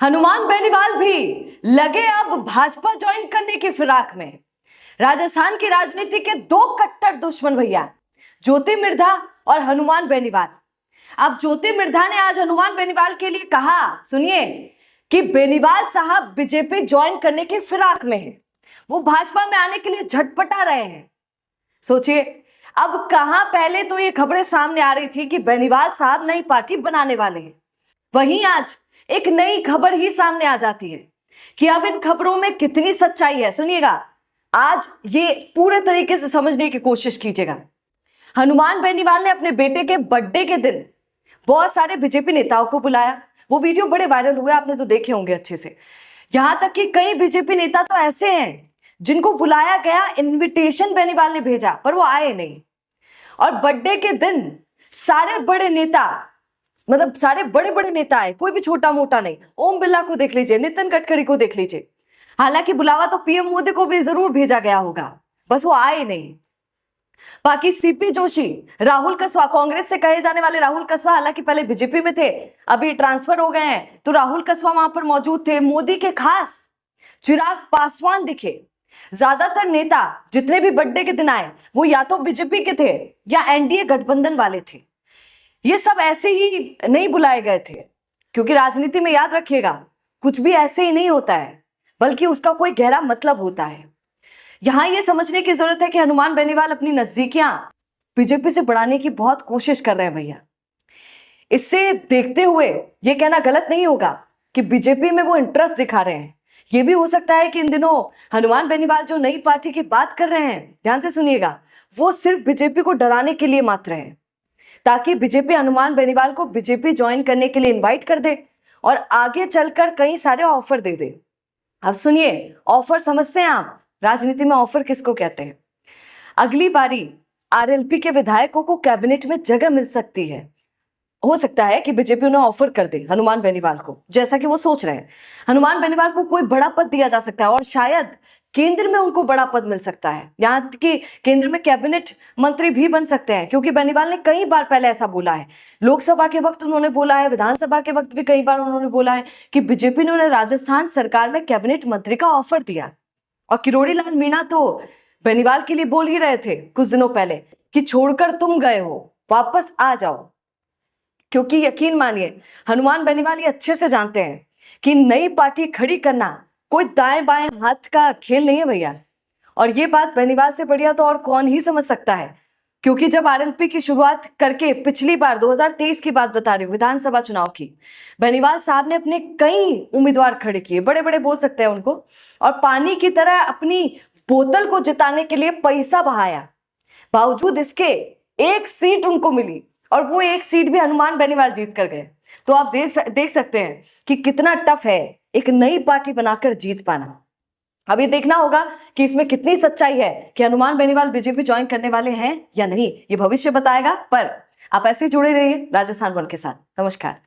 हनुमान बेनीवाल भी लगे अब भाजपा ज्वाइन करने की फिराक में। राजस्थान की राजनीति के दो कट्टर दुश्मन भैया, ज्योति मिर्धा और हनुमान बेनीवाल। अब ज्योति मिर्धा ने आज हनुमान बेनीवाल के लिए कहा, सुनिए, कि बेनीवाल साहब बीजेपी ज्वाइन करने की फिराक में है, वो भाजपा में आने के लिए झटपटा रहे हैं। सोचिए, अब कहां पहले तो ये खबरें सामने आ रही थी कि बेनीवाल साहब नई पार्टी बनाने वाले हैं, वहीं आज एक नई खबर ही सामने आ जाती है कि अब इन खबरों में कितनी सच्चाई है। सुनिएगा, आज ये पूरे तरीके से समझने की कोशिश कीजिएगा। हनुमान बेनीवाल ने अपने बेटे के बर्थडे के दिन बहुत सारे बीजेपी नेताओं को बुलाया। वो वीडियो बड़े वायरल हुए, आपने तो देखे होंगे अच्छे से। यहां तक कि कई बीजेपी नेता तो ऐसे हैं जिनको बुलाया गया, इनविटेशन बेनीवाल ने भेजा पर वो आए नहीं। और बर्थडे के दिन सारे बड़े नेता, मतलब सारे बड़े बड़े नेता है, कोई भी छोटा मोटा नहीं। ओम बिरला को देख लीजिए, नितिन गडकरी को देख लीजिए। हालांकि बुलावा तो पीएम मोदी को भी जरूर भेजा गया होगा, बस वो आए नहीं। बाकी सीपी जोशी, राहुल कसवा, कांग्रेस से कहे जाने वाले राहुल कसवा, हालांकि पहले बीजेपी में थे, अभी ट्रांसफर हो गए हैं, तो राहुल कसवा वहां पर मौजूद थे। मोदी के खास चिराग पासवान दिखे। ज्यादातर नेता जितने भी बर्थडे के दिन आए वो या तो बीजेपी के थे या एनडीए गठबंधन वाले थे। ये सब ऐसे ही नहीं बुलाए गए थे, क्योंकि राजनीति में याद रखिएगा, कुछ भी ऐसे ही नहीं होता है, बल्कि उसका कोई गहरा मतलब होता है। यहां ये समझने की जरूरत है कि हनुमान बेनीवाल अपनी नजदीकियां बीजेपी से बढ़ाने की बहुत कोशिश कर रहे हैं भैया। इससे देखते हुए ये कहना गलत नहीं होगा कि बीजेपी में वो इंटरेस्ट दिखा रहे हैं। ये भी हो सकता है कि इन दिनों हनुमान बेनीवाल जो नई पार्टी की बात कर रहे हैं, ध्यान से सुनिएगा, वो सिर्फ बीजेपी को डराने के लिए मात्र है, ताकि बीजेपी हनुमान बेनीवाल को बीजेपी ज्वाइन करने के लिए इनवाइट कर दे और आगे चलकर कई सारे ऑफर दे दे। अब सुनिए, ऑफर समझते हैं आप, राजनीति में ऑफर किसको कहते हैं? अगली बारी आरएलपी के विधायकों को कैबिनेट में जगह मिल सकती है। हो सकता है कि बीजेपी उन्हें ऑफर कर दे हनुमान बेनीवाल को, जैसा कि वो सोच रहे हैं। हनुमान बेनीवाल को कोई बड़ा पद दिया जा सकता है और शायद केंद्र में उनको बड़ा पद मिल सकता है। यहाँ कि केंद्र में कैबिनेट मंत्री भी बन सकते हैं, क्योंकि बेनीवाल ने कई बार पहले ऐसा बोला है। लोकसभा के वक्त उन्होंने बोला है, विधानसभा के वक्त भी कई बार उन्होंने बोला है कि बीजेपी ने उन्हें राजस्थान सरकार में कैबिनेट मंत्री का ऑफर दिया। और किरोड़ी लाल मीणा तो बेनीवाल के लिए बोल ही रहे थे कुछ दिनों पहले कि छोड़कर तुम गए हो, वापस आ जाओ। क्योंकि यकीन मानिए, हनुमान बेनीवाल ये अच्छे से जानते हैं कि नई पार्टी खड़ी करना कोई दाएं बाएं हाथ का खेल नहीं है भैया। और ये बात बेनीवाल से बढ़िया तो और कौन ही समझ सकता है, क्योंकि जब आरएलपी की शुरुआत करके पिछली बार 2023 की बात बता रही हूँ, विधानसभा चुनाव की, बेनीवाल साहब ने अपने कई उम्मीदवार खड़े किए, बड़े बड़े बोल सकते हैं उनको, और पानी की तरह अपनी बोतल को जिताने के लिए पैसा बहाया। बावजूद इसके एक सीट उनको मिली और वो एक सीट भी हनुमान बेनीवाल जीत कर गए। तो आप देख सकते हैं कि कितना टफ है एक नई पार्टी बनाकर जीत पाना। अब ये देखना होगा कि इसमें कितनी सच्चाई है कि हनुमान बेनीवाल बीजेपी ज्वाइन करने वाले हैं या नहीं, ये भविष्य बताएगा। पर आप ऐसे जुड़े रहिए राजस्थान वन के साथ। नमस्कार।